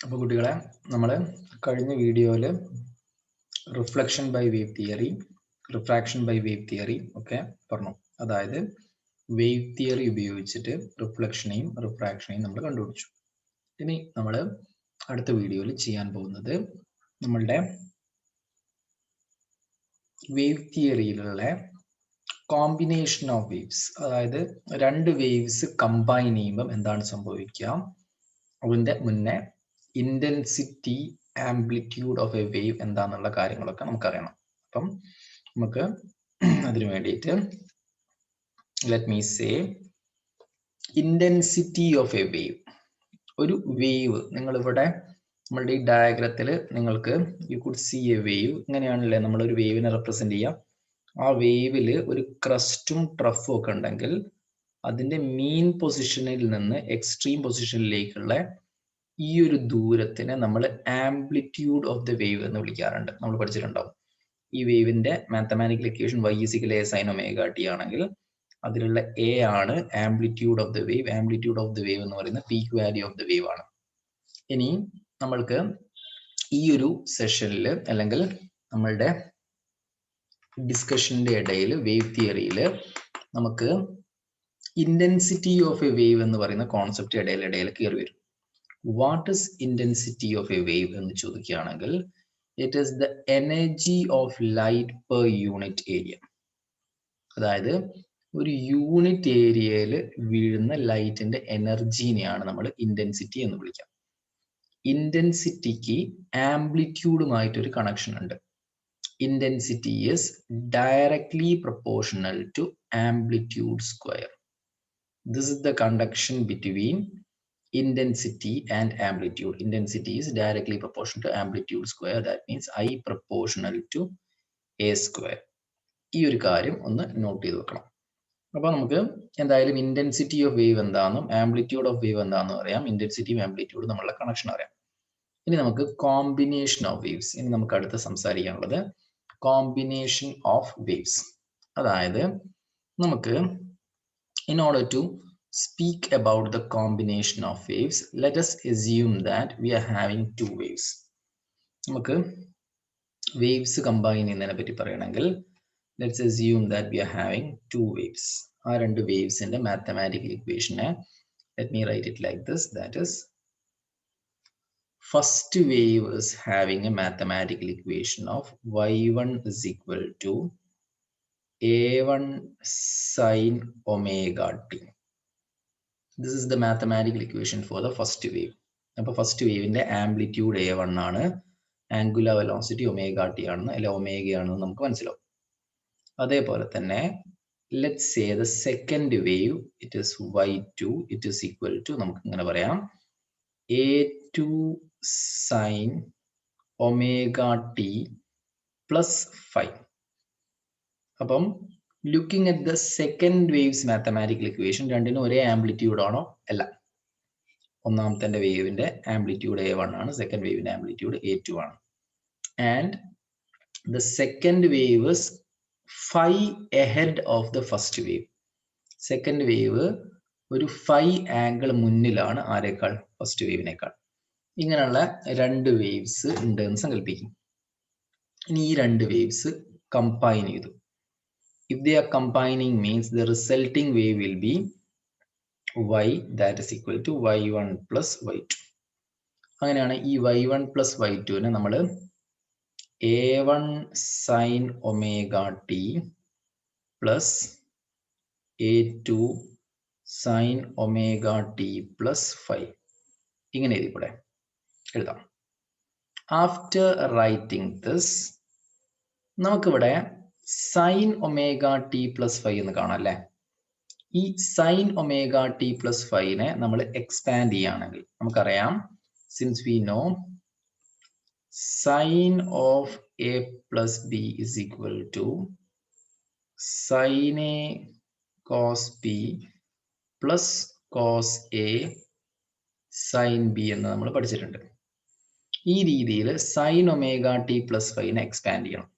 അപ്പോൾ കുട്ടികളെ നമ്മൾ കഴിഞ്ഞ വീഡിയോയിൽ reflection by wave theory, refraction by wave theory ഒക്കെ പറഞ്ഞു. അതായത് വേവ് തിയറി ഉപയോഗിച്ചിട്ട് റിഫ്ലക്ഷനെയും റിഫ്രാക്ഷനെയും നമ്മൾ കണ്ടുപിടിച്ചു. ഇനി നമ്മൾ അടുത്ത വീഡിയോയിൽ ചെയ്യാൻ പോകുന്നത് നമ്മളുടെ വേവ് തിയറിയിലുള്ള കോമ്പിനേഷൻ ഓഫ് വേവ്സ്, അതായത് രണ്ട് വേവ്സ് കമ്പൈൻ ചെയ്യുമ്പം എന്താണ് സംഭവിക്കുക, അതിൻ്റെ മുന്നേ intensity amplitude of a wave എന്താന്നുള്ള കാര്യങ്ങളൊക്കെ നമുക്കറിയണം. അപ്പം നമുക്ക് അതിനു വേണ്ടിയിട്ട് let me say intensity of a wave. ഒരു വേവ് നിങ്ങളിവിടെ നമ്മളുടെ ഈ ഡയഗ്രത്തിൽ നിങ്ങൾക്ക് you could see a wave. ഇങ്ങനെയാണല്ലേ നമ്മളൊരു വേവിനെ റെപ്രസെന്റ് ചെയ്യാം. ആ വേവിൽ ഒരു ക്രസ്റ്റും ട്രഫും ഒക്കെ ഉണ്ടെങ്കിൽ അതിന്റെ മീൻ പൊസിഷനിൽ നിന്ന് എക്സ്ട്രീം പൊസിഷനിലേക്കുള്ള ഈ ഒരു ദൂരത്തിനെ നമ്മൾ ആംപ്ലിറ്റ്യൂഡ് ഓഫ് ദ വേവ് എന്ന് വിളിക്കാറുണ്ട്. നമ്മൾ പഠിച്ചിട്ടുണ്ടാവും. ഈ വേവിന്റെ mathematical equation y = a sin omega t ആണെങ്കിൽ അതിലുള്ള a ആണ് amplitude of the wave. Amplitude of the wave എന്ന് പറയുന്നത് peak value of the wave ആണ്. ഇനി നമ്മൾക്ക് ഈ ഒരു സെഷനിൽ അല്ലെങ്കിൽ നമ്മളുടെ ഡിസ്കഷന്റെ ഇടയിൽ വേവ് തിയറിയിൽ നമുക്ക് ഇന്റൻസിറ്റി ഓഫ് എ വേവ് എന്ന് പറയുന്ന കോൺസെപ്റ്റ് ഇടയിൽ കയറി വരും. What is intensity of a wave എന്ന് ചോദിക്കുകയാണെങ്കിൽ it is the energy of light per unit area. അതായത് ഒരു യൂണിറ്റ് ഏരിയയിൽ വീഴുന്ന ലൈറ്റിന്റെ എനർജീനെയാണ് നമ്മൾ ഇന്റൻസിറ്റി എന്ന് വിളിക്കുക. ഇന്റൻസിറ്റിക്ക് ആംപ്ലിറ്റ്യൂഡുമായിട്ടൊരു കണക്ഷൻ ഉണ്ട്. Intensity is directly proportional to amplitude square. This is the connection between intensity and amplitude. Intensity is directly proportional to amplitude square. That means I proportional to a square. ഈ ഒരു കാര്യം ഒന്ന് not ചെയ്ത് വെക്കണം. അപ്പോൾ നമുക്ക് എന്തായാലും ഇന്റൻസിറ്റി ഓഫ് വേവ് എന്താണെന്നും ആംപ്ലിറ്റ്യൂഡ് ഓഫ് വേവ് എന്താണെന്നും അറിയാം. ഇന്റൻസിറ്റിയും ആംപ്ലിറ്റ്യൂഡും നമ്മളുടെ കണക്ഷൻ അറിയാം. ഇനി നമുക്ക് കോമ്പിനേഷൻ ഓഫ് വേവ്സ്. ഇനി നമുക്ക് അടുത്ത് സംസാരിക്കാനുള്ളത് കോമ്പിനേഷൻ ഓഫ് വേവ്സ്. അതായത് നമുക്ക് in order to speak about the combination of waves, let us assume that we are having two waves. നമുക്ക് waves combine ചെയ്യുന്നതിനെ പറ്റി പറയണമെങ്കിൽ let's assume that we are having two waves. ആ രണ്ട് വേവ്സിന്റെ mathematical ഇക്വേഷനെ let me write it like this. That is, first wave is having a mathematical equation of y1 is equal to a1 sin omega t. This is the mathematical equation for the first wave. അപ്പോൾ first വേവിന്റെ amplitude a1 ആണ്, angular velocity omega T ആണെന്ന് അല്ലെ ഒമേഗയാണെന്ന് നമുക്ക് മനസ്സിലാവും. അതേപോലെ തന്നെ let's say the second wave it is y2 it is equal to നമുക്ക് ഇങ്ങനെ പറയാം a2 sin omega t plus 5. അപ്പം looking at the second waves mathematical equation രണ്ടിനും ഒരേ ആംപ്ലിറ്റ്യൂഡ് ആണോ? അല്ല. ഒന്നാമത്തെ വേവിന്റെ ആംപ്ലിറ്റ്യൂഡ് a1 ആണ്, സെക്കൻഡ് വേവിന്റെ ആംപ്ലിറ്റ്യൂഡ് a2 ആണ്. And the second wave is 5 ahead of the first wave. Second wave ഒരു 5 ആംഗിൾ മുന്നിലാണ് ആരേക്കാൾ? ഫസ്റ്റ് വേവിനേക്കാൾ. ഇങ്ങനെയുള്ള രണ്ട് വേവ്സ് ഉണ്ട് എന്ന് സങ്കല്പിക്കും. ഇനി ഈ രണ്ട് വേവ്സ് കമ്പൈൻ ചെയ്തു. If they are combining means the resulting wave will be y that is equal to y1 plus y2. അങ്ങനെയാണ് ഈ y1 plus y2നെ നമ്മൾ a1 sin omega t plus a2 sin omega t plus 5 ഇങ്ങനെ എഴുതാം. After writing this നമുക്കിവിടെ sine omega t plus 5 എന്ന് കാണാം അല്ലേ? ഈ സൈൻ ഒമേഗ ടി പ്ലസ് 5നെ നമ്മൾ എക്സ്പാൻഡ് ചെയ്യുകയാണെങ്കിൽ നമുക്കറിയാം, since we know sine of a plus b is equal to sine a cos b plus cos a sine b എന്ന് നമ്മൾ പഠിച്ചിട്ടുണ്ട്. ഈ രീതിയിൽ സൈൻ ഒമേഗ ടി പ്ലസ് 5നെ എക്സ്പാൻഡ് ചെയ്യണം.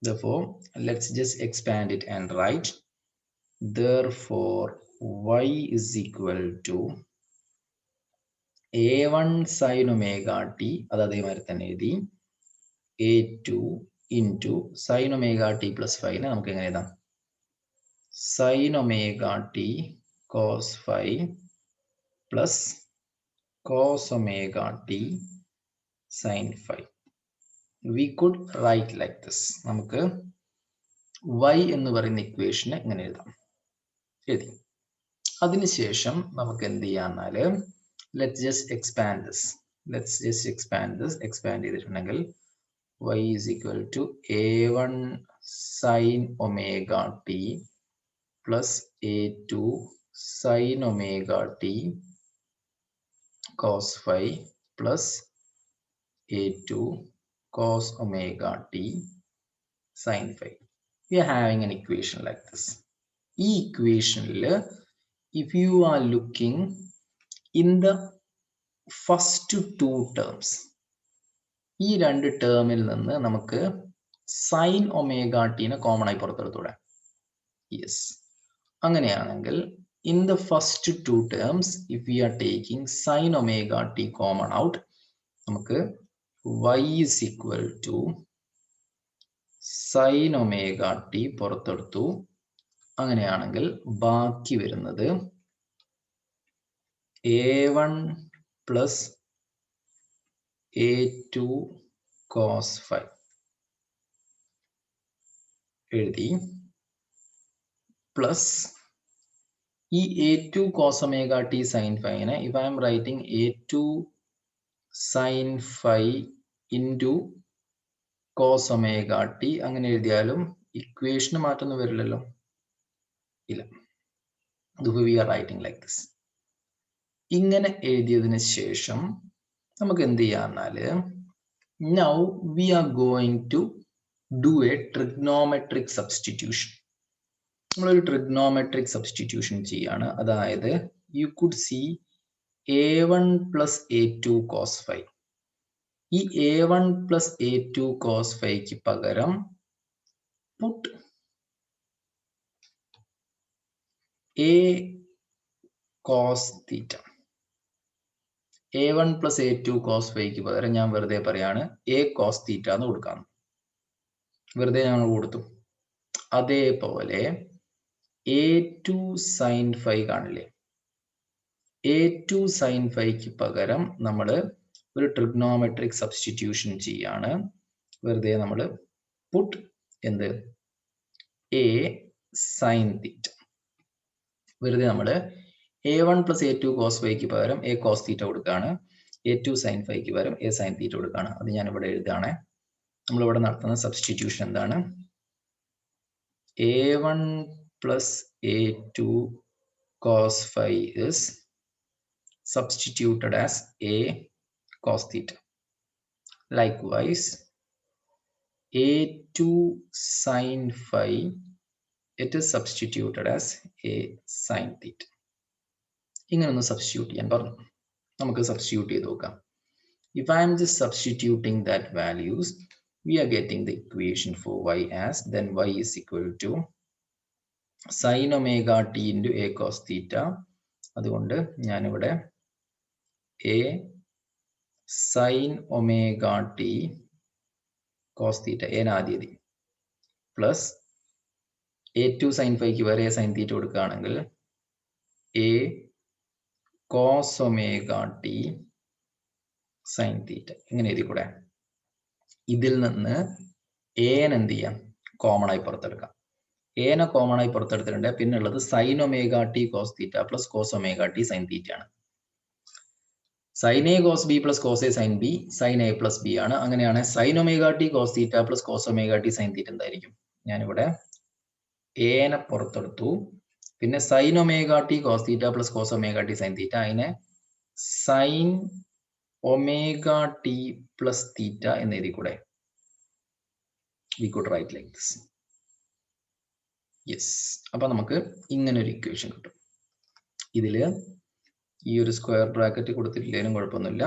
Therefore, let's just expand it and write, therefore y is equal to a1 sin omega t അത് അതേമാതിരി തന്നെ എഴുതി a2 into sin omega t plus 5 നമുക്ക് എങ്ങനെ എഴുതാം sin omega t cos 5 plus cos omega t sin 5. We could write like this. നമുക്ക് y എന്ന് പറയുന്ന ഇക്വേഷനെ ഇങ്ങനെ എഴുതാം. എഴുതി. അതിനുശേഷം നമുക്ക് എന്ത് ചെയ്യാന്നാല് let's just expand this. Expand ചെയ്തിട്ടുണ്ടെങ്കിൽ y is equal to a1 sin omega t plus a2 sin omega t cos 5 plus a2 cos omega t sin 5. We are having an equation like this. This equation, if you are looking in the first two terms, ഈ രണ്ട് ടേമിൽ നിന്ന് നമുക്ക് sin omega t നെ common ആയി പുറത്തെടുത്തൂടെ? Yes. അങ്ങനെയാണെങ്കിൽ in the first two terms, if we are taking sin omega t common out, നമുക്ക് y is equal to sin omega t പുറത്തെടുത്തു. അങ്ങനെയാണെങ്കിൽ ബാക്കി വരുന്നത് a1 plus a2 cos 5 എഴുതി പ്ലസ് ഈ a2 cos omega t sin 5 നെ if I am writing a2 sin 5 into cos omega t അങ്ങനെ എഴുതിയാലും ഇക്വേഷന് മാറ്റൊന്നും വരില്ലല്ലോ. ഇല്ല. we are writing like this. ഇങ്ങനെ എഴുതിയതിനു ശേഷം നമുക്ക് എന്ത് ചെയ്യാന്നാല് now we are going to do a trigonometric substitution. നമ്മളൊരു trigonometric substitution ചെയ്യാണ്. അതായത് you could see a1 plus a2 cos 5. ഈ a1 plus a2 cos 5 പകരം put a cos theta. a1 plus a2 cos 5 പകരം ഞാൻ വെറുതെ പറയാണ് a cos theta എന്ന് കൊടുക്കാം. വെറുതെ ഞങ്ങൾ കൊടുത്തു. അതേപോലെ a2 sin 5 കാണില്ലേ? a2 sin 5 പകരം നമ്മൾ ഒരു ട്രിഗ്നോമെട്രിക് സബ്സ്റ്റിറ്റ്യൂഷൻ ചെയ്യാണ്. വെറുതെ നമ്മൾ പുട്ട് എന്ത് a sin theta. വെറുതെ നമ്മൾ a1 plus a2 cos 5 പകരം a cos theta കൊടുക്കുകയാണ്. a2 sin 5 പകരം a sin theta കൊടുക്കുകയാണ്. അത് ഞാൻ ഇവിടെ എഴുതുകയാണ്. നമ്മളിവിടെ നടത്തുന്ന സബ്സ്റ്റിറ്റ്യൂഷൻ എന്താണ്? a1 plus a2 cos 5 is substituted as a cos theta. Likewise, a2 sin 5, it is substituted as a sin theta. ഇങ്ങനെ ഒന്ന് സബ്സ്റ്റിറ്റ്യൂട്ട് ചെയ്യാൻ പറഞ്ഞു. നമുക്ക് സബ്സ്റ്റിറ്റ്യൂട്ട് ചെയ്ത് നോക്കാം. If I am just substituting that values, we are getting the equation for y as then y is equal to sin omega t into a cos theta. അതുകൊണ്ട് ഞാനിവിടെ a sin omega t cos theta a ആദ്യം plus a2 sin 5 വരെ sin theta കൊടുക്കുകയാണെങ്കിൽ a cos omega t sin theta ഇങ്ങനെ എഴുതി കൂടെ. ഇതിൽ നിന്ന് a എന്ത് ചെയ്യാം? കോമൺ ആയി പുറത്തെടുക്കാം. a നെ കോമൺ ആയി പുറത്തെടുത്തിട്ടുണ്ട്. പിന്നെ ഉള്ളത് sin omega t cos theta plus cos omega t sin theta ആണ്. sin a cos b plus cos a sin b sin a plus b ആണ്. അങ്ങനെയാണ് sin omega t cos theta plus cos omega t sin theta എന്തായിരിക്കും? ഞാനിവിടെ a നെ പുറത്തെടുത്തു. പിന്നെ sin omega t cos theta plus cos omega t sin theta അതിനെ sin omega t plus theta എന്ന് എഴുതി കൂടെ. We could write like this. Yes. അപ്പൊ നമുക്ക് ഇങ്ങനെ ഒരു ഇക്വേഷൻ കിട്ടും. ഇതില് ഈ ഒരു സ്ക്വയർ ബ്രാക്കറ്റ് കൊടുത്തിട്ടില്ലേലും കുഴപ്പമൊന്നുമില്ല.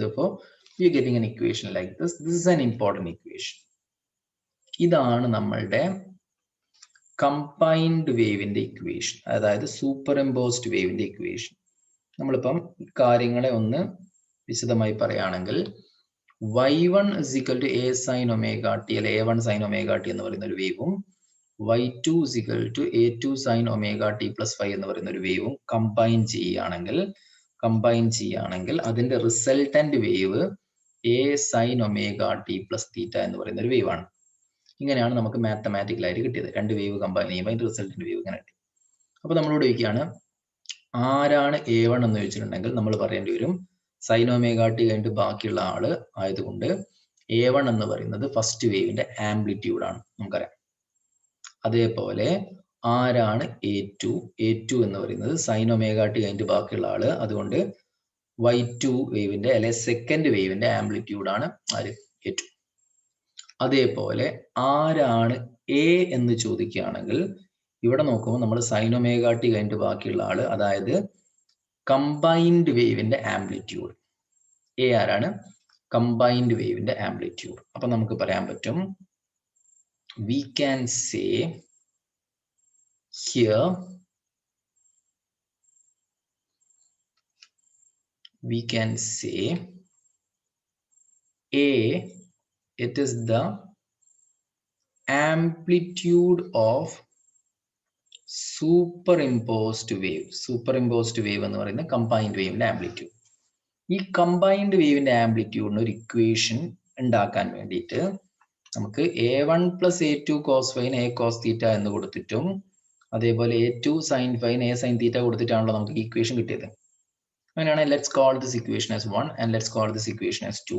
Therefore, we are getting an equation like this. This is an important equation. ഇതാണ് നമ്മളുടെ കമ്പൈൻഡ് വേവിന്റെ ഇക്വേഷൻ, അതായത് സൂപ്പർ ഇമ്പോസ്ഡ് വേവിന്റെ ഇക്വേഷൻ. നമ്മളിപ്പം കാര്യങ്ങളെ ഒന്ന് വിശദമായി പറയുകയാണെങ്കിൽ y1 is equal to a sin omega t അല്ലെ a1 sin omega t എന്ന് പറയുന്ന ഒരു വേവും y2 is equal to a2 sin omega t plus 5 എന്ന് പറയുന്ന ഒരു വേവും കമ്പൈൻ ചെയ്യുകയാണെങ്കിൽ അതിന്റെ resultant wave a sin omega t plus theta എന്ന് പറയുന്ന ഒരു വേവാണ്. ഇങ്ങനെയാണ് നമുക്ക് മാത്തമാറ്റിക്കലായിട്ട് കിട്ടിയത്. രണ്ട് വേവ് കമ്പൈൻ ചെയ്യുമ്പോൾ അതിന്റെ റിസൾട്ടന്റ് വേവ് ഇങ്ങനെ കിട്ടി. അപ്പൊ നമ്മളോട് ചോദിക്കുകയാണ് ആരാണ് a1 എന്ന് ചോദിച്ചിട്ടുണ്ടെങ്കിൽ നമ്മൾ പറയേണ്ടി വരും സൈൻ ഒമേഗ ടി കഴിഞ്ഞിട്ട് ബാക്കിയുള്ള ആള് ആയതുകൊണ്ട് a1 എന്ന് പറയുന്നത് ഫസ്റ്റ് വേവിന്റെ ആംപ്ലിറ്റ്യൂഡ് ആണ് നമുക്കറിയാം. അതേപോലെ ആരാണ് a2 എന്ന് പറയുന്നത് സൈൻ ഒമേഗ ടി കഴിഞ്ഞിട്ട് ബാക്കിയുള്ള ആള്, അതുകൊണ്ട് y2 വേവിന്റെ അല്ലെ സെക്കൻഡ് വേവിന്റെ ആംപ്ലിറ്റ്യൂഡ് ആണ് ആര് a2. അതേപോലെ ആരാണ് a എന്ന് ചോദിക്കുകയാണെങ്കിൽ ഇവിടെ നോക്കുമ്പോൾ നമ്മൾ സൈൻ ഒമേഗ ടി കഴിഞ്ഞിട്ട് ബാക്കിയുള്ള ആള്, അതായത് കമ്പൈൻഡ് വേവിന്റെ ആംപ്ലിറ്റ്യൂഡ്. എ ആരാണ്? കമ്പൈൻഡ് വേവിന്റെ ആംപ്ലിറ്റ്യൂഡ്. അപ്പൊ നമുക്ക് പറയാൻ പറ്റും we can say here A, it is the amplitude of superimposed wave എന്ന് പറയുന്ന കമ്പൈൻഡ് വേവിന്റെ ആംപ്ലിറ്റ്യൂഡ്. ഈ കമ്പൈൻഡ് വേവിന്റെ ആംപ്ലിറ്റ്യൂഡിന് ഒരു ഇക്വേഷൻ ഉണ്ടാക്കാൻ വേണ്ടിയിട്ട് നമുക്ക് a1 plus a2 cos phi a cos theta എന്ന് കൊടുത്തിട്ടും അതേപോലെ a2 sin phi a sin theta കൊടുത്തിട്ടാണല്ലോ നമുക്ക് ഈ ഇക്വേഷൻ കിട്ടിയത്. അങ്ങനെയാണെങ്കിൽ let's call this equation as 1 and let's call this equation as 2.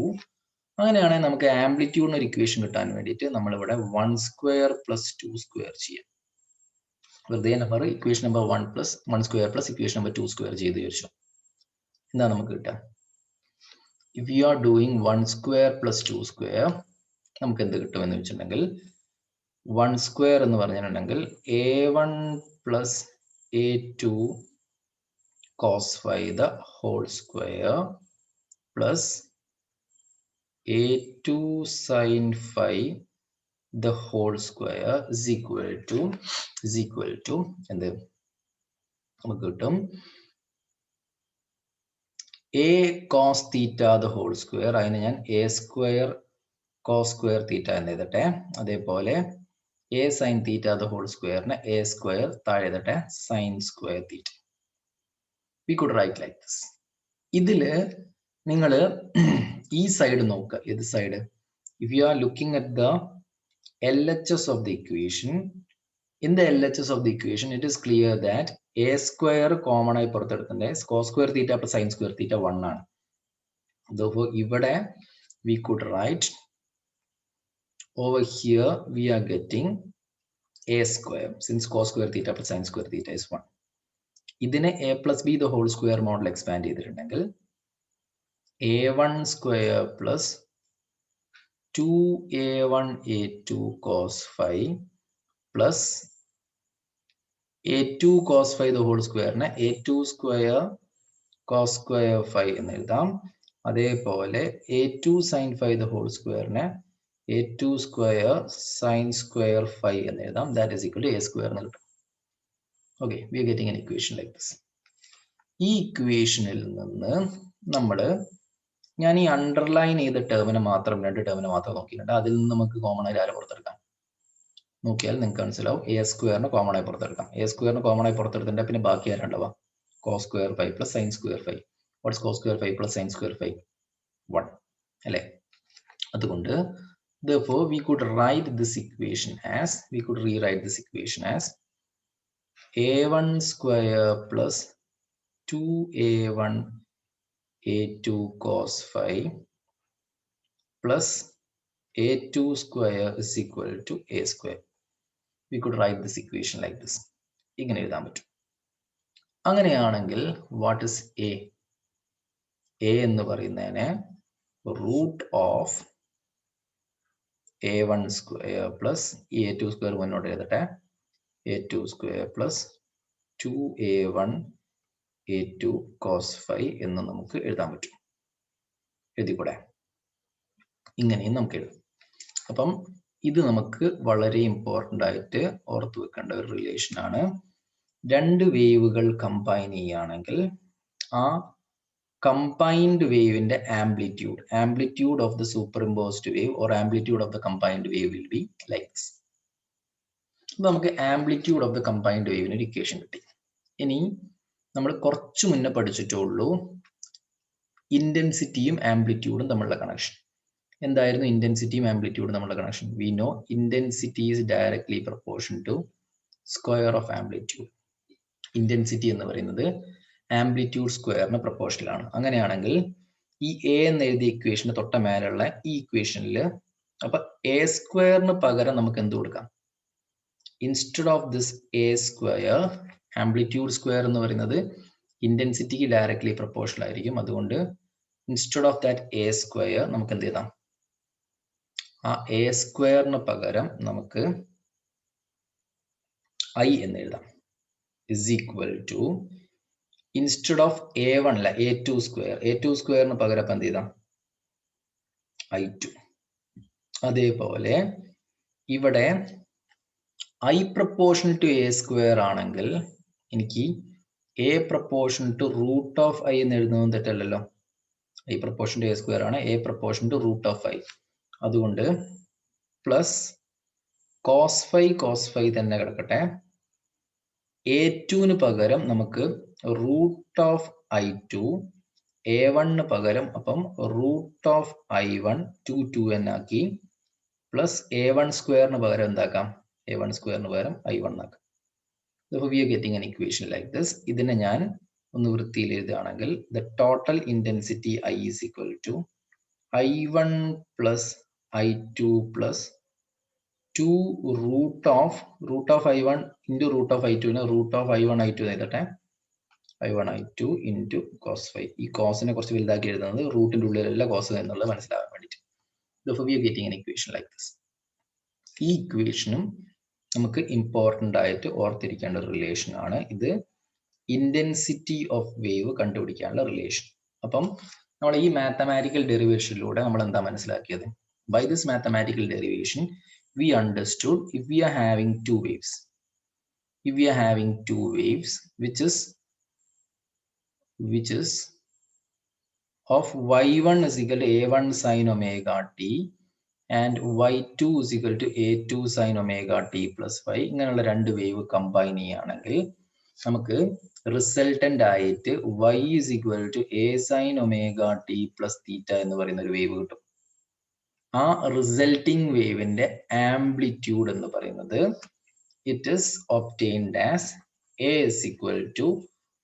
അങ്ങനെയാണെങ്കിൽ നമുക്ക് ആംപ്ലിറ്റ്യൂഡിന് ഒരു ഇക്വേഷൻ കിട്ടാൻ വേണ്ടിയിട്ട് നമ്മളിവിടെ 1 square plus 2 square ചെയ്യാം. വെറുതെ number equation number 1 plus 1 square plus equation number 2 square ചെയ്ത് വിചാരിച്ചു. എന്താ നമുക്ക് കിട്ടുക? If you are doing 1 square plus 2 square നമുക്ക് എന്ത് കിട്ടുമെന്ന് വെച്ചിട്ടുണ്ടെങ്കിൽ 1 square എന്ന് പറഞ്ഞിട്ടുണ്ടെങ്കിൽ a1 plus a2 cos phi the whole square plus a2 sin phi the whole square is equal to എന്ത് നമുക്ക് കിട്ടും a cos theta the whole square. അതിനെ ഞാൻ a square cos square theta എന്ന് എഴുതട്ടെ. അതേപോലെ a sin theta the whole square നെ a square താഴെ എഴുതട്ടെ sin square theta. We could write like this. ഇതില് നിങ്ങൾ ഈ സൈഡ് നോക്കുക. ഏത് side? If you are looking at the LHS of the equation, in the LHS of the equation it is clear that a square common ആയി പുറത്തെടുക്കണ്ടേ cos square theta plus sin square theta 1 ആണ്. Therefore ഇവിടെ we could write over here we are getting a square since cos square theta plus sin square theta is 1. ഇതിനെ a plus b the whole square model expand ചെയ്തിട്ടുണ്ടെങ്കിൽ a1 square plus 2a1 a2 cos phi plus a2 cos phi the whole square നെ a2 square cos square phi എന്ന് എഴുതാം. അതേപോലെ a2 sin phi the whole square നെ a2 square sin square phi എന്ന് എഴുതാം. That is equal to a square എന്ന് കിട്ടും. Okay, we are getting an equation like this. ഈ ഇക്വേഷനിൽ നിന്ന് ഞാൻ ഈ അണ്ടർലൈൻ ചെയ്ത ടേമിനെ മാത്രം, രണ്ട് ടേമിനെ മാത്രം നോക്കിയിട്ടുണ്ട്. അതിൽ നിന്ന് നമുക്ക് കോമൺ ആയി ആരെ പുറത്തെടുക്കാം നോക്കിയാൽ നിങ്ങൾക്ക് മനസ്സിലാവും. എ സ്ക്വയറിന് കോമൺ ആയി പുറത്തെടുക്കാം. എ സ്ക്വയറിന് കോമൺ ആയി പുറത്തെടുത്തിട്ട് പിന്നെ ബാക്കി ആരുണ്ടാവുക? Cos square phi plus sine square phi. What's cos square phi plus sine square phi? 1 അല്ലേ? അതുകൊണ്ട് therefore we could rewrite this equation as a1 square plus 2a1 a2 cos phi plus a2 square is equal to a square. We could write this equation like this. ഇങ്ങനെ എഴുതാൻ പറ്റും. അങ്ങനെയാണെങ്കിൽ what is a? a എന്ന് പറയുന്നതിനെ root of a1 square plus a2 square മുന്നോട്ട് എഴുതട്ടെ a2 square plus 2a1 a2 cos phi എന്ന് നമുക്ക് എഴുതാൻ പറ്റും. എഴുതിക്കൂടെ? ഇങ്ങനെയും നമുക്ക് എഴുതാം. അപ്പം ഇത് നമുക്ക് വളരെ ഇമ്പോർട്ടൻ്റ് ആയിട്ട് ഓർത്തു വെക്കേണ്ട ഒരു റിലേഷൻ ആണ്. രണ്ട് വേവുകൾ കമ്പൈൻ ചെയ്യുകയാണെങ്കിൽ ആ കമ്പൈൻഡ് വേവിന്റെ amplitude of the superimposed wave or amplitude of the combined wave will be like this. അപ്പൊ നമുക്ക് ആംപ്ലിറ്റ്യൂഡ് ഓഫ് ദ കമ്പൈൻഡ് വേവിന് ഒരു ഇക്വേഷൻ കിട്ടി. ഇനി നമ്മൾ കുറച്ചു മുന്നേ പഠിച്ചിട്ടുള്ളൂ ഇന്റൻസിറ്റിയും ആംപ്ലിറ്റ്യൂഡും തമ്മിലുള്ള കണക്ഷൻ. എന്തായിരുന്നു ഇന്റൻസിറ്റിയും ആംപ്ലിറ്റ്യൂഡും തമ്മിലുള്ള connection? We know intensity is directly proportion to square of amplitude. Intensity എന്ന് പറയുന്നത് ആംപ്ലിറ്റ്യൂഡ് സ്ക്വയറിന് പ്രൊപ്പോർഷണൽ ആണ്. അങ്ങനെയാണെങ്കിൽ ഈ എ എന്ന് എഴുതിയ ഇക്വേഷന് തൊട്ട മേലുള്ള ഈ ഇക്വേഷനിൽ അപ്പൊ എ സ്ക്വയറിന് പകരം നമുക്ക് എന്ത് കൊടുക്കാം? Instead of this A square, amplitude square എന്ന് പറയുന്നത് ഇന്റൻസിറ്റിക്ക് ഡയറക്ട്ലി പ്രൊപ്പോർഷണൽ ആയിരിക്കും. അതുകൊണ്ട് instead of that A square നമുക്ക് എന്ത് ചെയ്താം? ആ എ സ്ക്വയറിന് പകരം നമുക്ക് ഐ എന്ന് എഴുതാം. Is equal to instead of A1 അല്ല A2 സ്ക്വയർ, A2 സ്ക്വയറിന് പകരം എന്ത് ചെയ്താം? I2. അതേപോലെ ഇവിടെ I proportional to A square ആണെങ്കിൽ എനിക്ക് A proportional to root of I എന്ന് എഴുതുന്നത് തെറ്റല്ലല്ലോ. I proportion to A square ആണ്, A proportion to root of I. അതുകൊണ്ട് പ്ലസ് കോസ് ഫൈ തന്നെ കിടക്കട്ടെ. A2ന് പകരം നമുക്ക് റൂട്ട് ഓഫ് I2, A1ന് പകരം അപ്പം റൂട്ട് ഓഫ് I1 2 എന്നാക്കി, പ്ലസ് A1 സ്ക്വയറിന് പകരം എന്താക്കാം? A1 സ്ക്വയറിന് പകരം I1 ആക്കാം. Therefore, we are getting an equation like this. ഇതിനെ ഞാൻ ഒന്ന് വൃത്തിയിൽ എഴുതുകയാണെങ്കിൽ the total intensity I is equal to I1 plus I2 plus 2 root of I1 into root of I2 ന് root of I1 I2 എഴുതട്ടെ. I1 I2 into cos phi. ഈ കോസിനെ കുറച്ച് വലുതാക്കി എഴുതുന്നത് റൂട്ടിന്റെ ഉള്ളിലല്ല കോസ് എന്നുള്ളത് മനസ്സിലാകാൻ വേണ്ടിയിട്ട്. Therefore, we are getting an equation like this. ഈ ഇക്വേഷനും നമുക്ക് ഇമ്പോർട്ടൻ്റ് ആയിട്ട് ഓർത്തിരിക്കേണ്ട ഒരു റിലേഷൻ ആണ് ഇത്. ഇന്റൻസിറ്റി ഓഫ് വേവ് കണ്ടുപിടിക്കാനുള്ള റിലേഷൻ. അപ്പം നമ്മൾ ഈ മാത്തമാറ്റിക്കൽ ഡെറിവേഷനിലൂടെ നമ്മൾ എന്താ മനസ്സിലാക്കിയത്? By this mathematical derivation we understood if we are having two waves, which is of y1 is equal to a1 sin omega t and y2 is equal to a2 sin omega t plus phi, ഇങ്ങനെയുള്ള രണ്ട് wave combine ചെയ്യുകയാണെങ്കിൽ നമുക്ക് resultant ആയിട്ട് y is equal to a sin omega t plus theta എന്ന് പറയുന്ന ഒരു wave കിട്ടും. ആ റിസൾട്ടിംഗ് വേവിന്റെ ആംപ്ലിറ്റ്യൂഡ് എന്ന് പറയുന്നത് it is obtained as a is equal to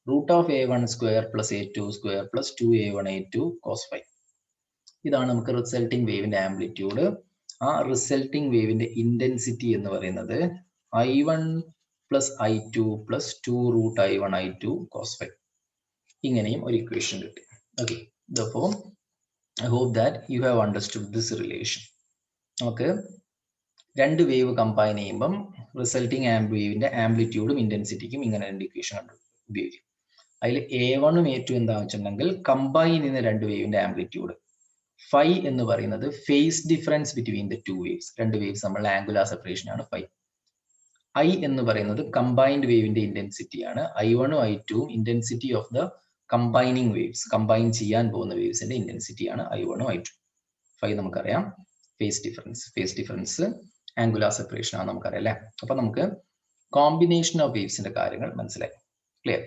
root of a1 square plus a2 square plus 2a1 a2 cos phi. ഇതാണ് നമുക്ക് റിസൾട്ടിംഗ് വേവിന്റെ ആംപ്ലിറ്റ്യൂഡ്. ആ റിസൾട്ടിംഗ് വേവിന്റെ ഇന്റൻസിറ്റി എന്ന് പറയുന്നത് I1 plus I2 plus 2 root I1 I2 cos phi. ഇങ്ങനെയും ഒരു equation കിട്ടി. Okay, therefore I hope that you have understood this relation. നമുക്ക് രണ്ട് വേവ് കമ്പൈൻ ചെയ്യുമ്പം റിസൾട്ടിങ് വേവിന്റെ ആംപ്ലിറ്റ്യൂഡും ഇന്റൻസിറ്റിക്കും ഇങ്ങനെ രണ്ട് ഇക്വേഷൻ ഉപയോഗിക്കും. അതിൽ A1ഉം A2 എന്താ വെച്ചിട്ടുണ്ടെങ്കിൽ കമ്പൈൻ ചെയ്യുന്ന രണ്ട് വേവിന്റെ ആംപ്ലിറ്റ്യൂഡ്. ഫൈ എന്ന് പറയുന്നത് phase difference between the two waves. രണ്ട് വേവ്സ് നമ്മളുടെ ആംഗുലാർ സെപ്പറേഷൻ ആണ് ഫൈ. I എന്ന് പറയുന്നത് കമ്പൈൻഡ് വേവിന്റെ ഇന്റൻസിറ്റി ആണ്. I1ഉം I2ഉം intensity of the combining waves, combine ചെയ്യാൻ പോകുന്ന വേവ്സിന്റെ ഇന്റൻസിറ്റി ആണ് I1ഉം I2. ഫൈ നമുക്കറിയാം. ഫേസ് ഡിഫറൻസ് ആംഗുലാർ സെപ്പറേഷൻ ആണ് നമുക്കറിയാം അല്ലേ. അപ്പൊ നമുക്ക് കോമ്പിനേഷൻ ഓഫ് വേവ്സിന്റെ കാര്യങ്ങൾ മനസ്സിലായി. ക്ലിയർ?